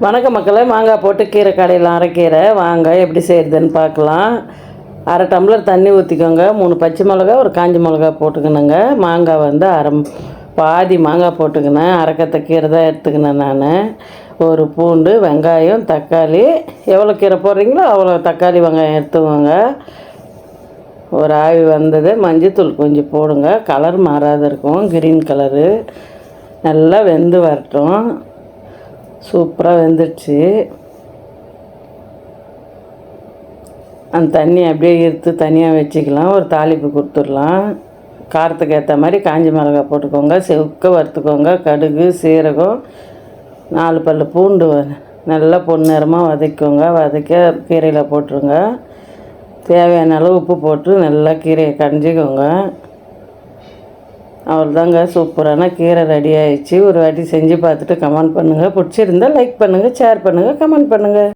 வணக்கம் மக்களே, மாங்காய் போட்டு கீரை கடையில் அரைக்கீரை வாங்க எப்படி செய்கிறதுன்னு பார்க்கலாம். அரை டம்ளர் தண்ணி ஊற்றிக்கோங்க. 3 பச்சை மிளகா, ஒரு காஞ்ச மிளகா போட்டுக்கணுங்க. மாங்காய் வந்து பாதி மாங்காய் போட்டுக்கினேன். அரைக்கத்த கீரை தான் எடுத்துக்கினேன் நான். ஒரு பூண்டு, வெங்காயம், தக்காளி, எவ்வளோ கீரை போடுறீங்களோ அவ்வளோ தக்காளி வெங்காயம் எடுத்துக்கோங்க. ஒரு ஆவி வந்தது. மஞ்சத்தூள் கொஞ்சம் போடுங்க, கலர் மாறாத இருக்கும், கிரீன் கலரு. நல்லா வெந்து வரட்டும். சூப்பராக வெந்துடுச்சு. அந்த தண்ணி அப்படியே எடுத்து தனியாக வச்சுக்கலாம். ஒரு தாளிப்பு கொடுத்துடலாம். காரத்துக்கு ஏற்ற மாதிரி காஞ்ச மிளகாய் போட்டுக்கோங்க. செவுக்க வறுத்துக்கோங்க. கடுகு, சீரகம், 4 பல் பூண்டு நல்லா பொன்னிறமாக வதக்கிக்கோங்க. வதக்க கீரையில் போட்டுருங்க. தேவையான அளவு உப்பு போட்டு நல்லா கீரையை கடைஞ்சிக்கோங்க. அவ்வளோதாங்க, சூப்பரான கீரை ரெடி ஆகிடுச்சு. ஒரு வாட்டி செஞ்சு பார்த்துட்டு கமெண்ட் பண்ணுங்கள். பிடிச்சிருந்தால் லைக் பண்ணுங்கள், ஷேர் பண்ணுங்கள், கமெண்ட் பண்ணுங்கள்.